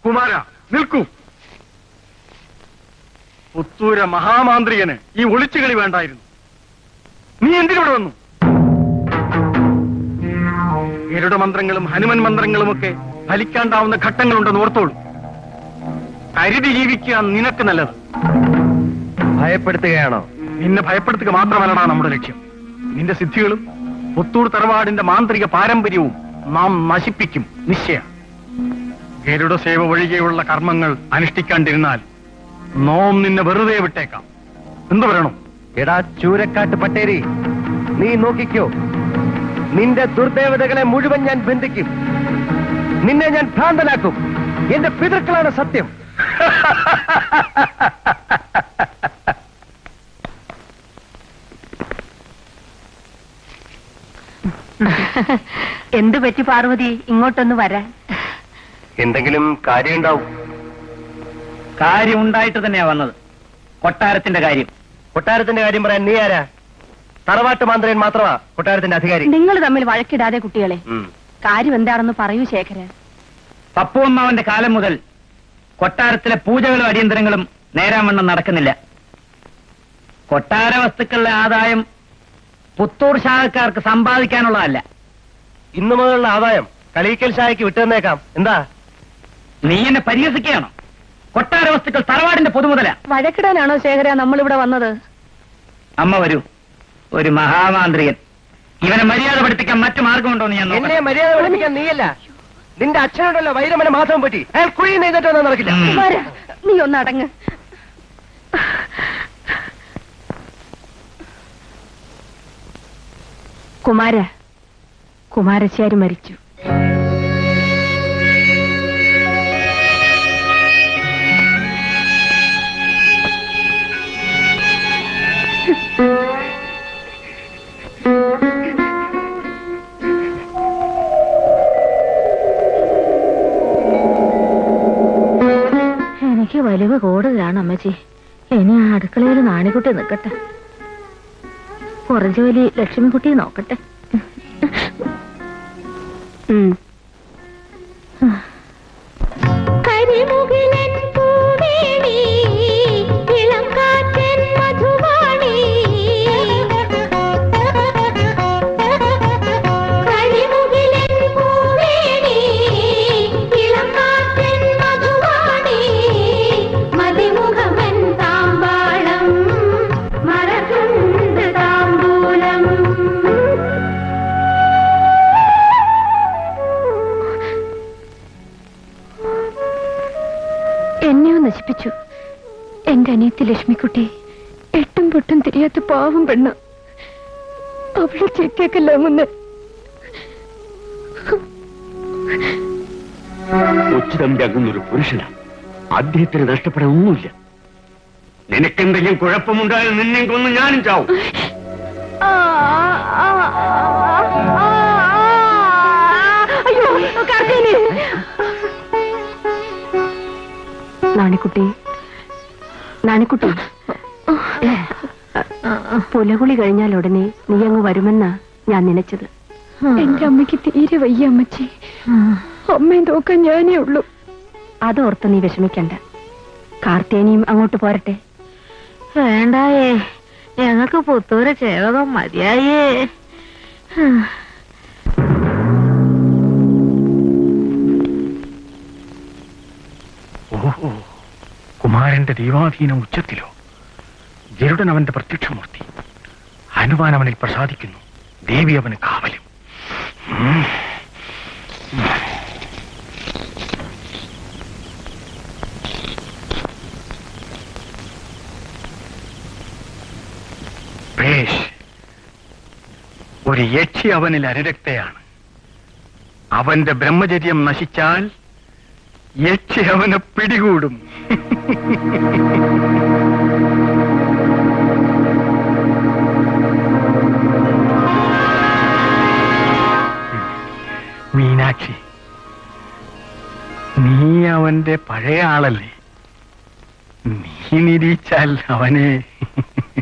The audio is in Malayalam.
കുമാര നിൽക്കൂ. പുത്തൂര മഹാമാന്ത്രികന് ഈ ഒളിച്ചുകളി വേണ്ടായിരുന്നു. നീ എന്തിനോട് വന്നു? ഗരുഡ മന്ത്രങ്ങളും ഹനുമൻ മന്ത്രങ്ങളുമൊക്കെ ഫലിക്കാണ്ടാവുന്ന ഘട്ടങ്ങളുണ്ടെന്ന് ഓർത്തോളൂ. കരുതി ജീവിക്കുക നിനക്ക് നല്ലത്. ഭയപ്പെടുത്തുകയാണോ? നിന്നെ ഭയപ്പെടുത്തുക മാത്രമല്ലടാ നമ്മുടെ ലക്ഷ്യം. നിന്റെ സിദ്ധികളും പുത്തൂർ തറവാടിന്റെ മാന്ത്രിക പാരമ്പര്യവും നാം നശിപ്പിക്കും നിശ്ചയ. ഗരുഡ സേവ ഒഴികെയുള്ള കർമ്മങ്ങൾ അനുഷ്ഠിക്കാണ്ടിരുന്നാൽ നോം നിന്നെ വെറുതെ വിട്ടേക്കാം. എന്തു പറയണോ? എടാ ചൂരക്കാട്ട് പട്ടേരി, നീ നോക്കിക്കോ. നിന്റെ ദുർദേവതകളെ മുഴുവൻ ഞാൻ ബന്ധിക്കും. നിന്നെ ഞാൻ ഭ്രാന്തനാക്കും. എന്റെ പിതൃക്കളാണ് സത്യം. എന്തു പറ്റി പാർവതി ഇങ്ങോട്ടൊന്ന് വരാൻ? എന്തെങ്കിലും കാര്യമുണ്ടാവും. കാര്യം ഉണ്ടായിട്ട് തന്നെയാ വന്നത്. കൊട്ടാരത്തിന്റെ കാര്യം. കൊട്ടാരത്തിന്റെ കാര്യം പറയാൻ നീ ആരാ? തറവാട്ട് മാന്ത്രികൻ മാത്രമാ കൊട്ടാരത്തിന്റെ അധികാരി. നിങ്ങൾ തമ്മിൽ വഴക്കിടാതെ കുട്ടികളെ. കാര്യം എന്താണെന്ന് പറയൂ ശേഖരൻ. പപ്പുവമ്മാവന്റെ കാലം മുതൽ കൊട്ടാരത്തിലെ പൂജകളും അടിയന്തരങ്ങളും നേരാവണ്ണം നടക്കുന്നില്ല. കൊട്ടാര വസ്തുക്കളുടെ ആദായം പുത്തൂർ ശാഖക്കാർക്ക് സമ്പാദിക്കാനുള്ളതല്ല. ഇന്നു മുതലുള്ള ആദായം കളീക്കൽ ശാഖയ്ക്ക് വിട്ടുതന്നേക്കാം. എന്താ നീ എന്നെ പരിഹസിക്കുകയാണോ? കൊട്ടാര വസ്തുക്കൾ തറവാടിന്റെ പൊതുമുതല. വഴക്കിടാനാണോ ശേഖര നമ്മളിവിടെ വന്നത്? അമ്മ വരൂ. ഒരു മഹാമാന്ത്രികൻ. ഇവനെ മര്യാദ പഠിപ്പിക്കാൻ മറ്റു മാർഗമുണ്ടോന്ന് ഞാൻ എന്നെ മര്യാദ പഠിപ്പിക്കാൻ നീയല്ല, നിന്റെ അച്ഛനോടല്ലോ വൈരമന മാധവം പറ്റി. അയാൾ കുഴി നെയ്തിട്ടൊന്നും നടക്കില്ല. നീ ഒന്ന് അടങ്ങ്. കുമാരശ്ശേരി മരിച്ചു. എനിക്ക് വലിവ് കൂടുതലാണ് അമ്മച്ചി. ഇനി ആ അടുക്കളയിൽ നാണിക്കുട്ടി നിൽക്കട്ടെ, കുറച്ച് വലിയ ലക്ഷ്മിക്കുട്ടി നോക്കട്ടെ. നശിപ്പിച്ചു എന്റെ അനിയത്തി ലക്ഷ്മിക്കുട്ടി. എട്ടും പൊട്ടും തിരിയാത്ത പാവം പെണ്ണ്. അവളെ ചേക്കേക്കല്ല മുന്നേ. ഉച്ചിതമ്പിയാകുന്നൊരു പുരുഷനാണ്. അദ്ദേഹത്തിന് നഷ്ടപ്പെടാൻ ഒന്നുമില്ല. നിനക്കെന്തെങ്കിലും കുഴപ്പമുണ്ടായാൽ നിന്നെ കൊന്ന് ഞാനും ചാവും. നാണിക്കുട്ടി, പുലകുളി കഴിഞ്ഞാൽ ഉടനെ നീ അങ്ങ് വരുമെന്നാ ഞാൻ നനച്ചത്. എന്റെ അമ്മയ്ക്ക് തീരെ വയ്യ അമ്മച്ചി. അമ്മയെ നോക്കാൻ ഞാനേ ഉള്ളൂ. അതോർത്ത് നീ വിഷമിക്കണ്ട. കാർത്തേനിയും അങ്ങോട്ട് പോരട്ടെ. വേണ്ടായേ, ഞങ്ങൾക്ക് പുത്തൂരെ ചേവകം മതിയായേ. ഓഹോ, കുമാരന്റെ ദൈവാധീന ഉച്ചത്തിലോ? ഗരുഡൻ അവന്റെ പ്രത്യക്ഷമൂർത്തി. ഹനുമാൻ അവനിൽ പ്രസാദിക്കുന്നു. ദേവി അവന് കാവലും. ഒരു യക്ഷി അവനിൽ അനുരക്തയാണ്. അവന്റെ ബ്രഹ്മചര്യം നശിച്ചാൽ യക്ഷി അവനെ പിടികൂടും. മീനാക്ഷി, നീ അവന്റെ പഴയ ആളല്ലേ? നീ നിരീച്ചാൽ അവനെ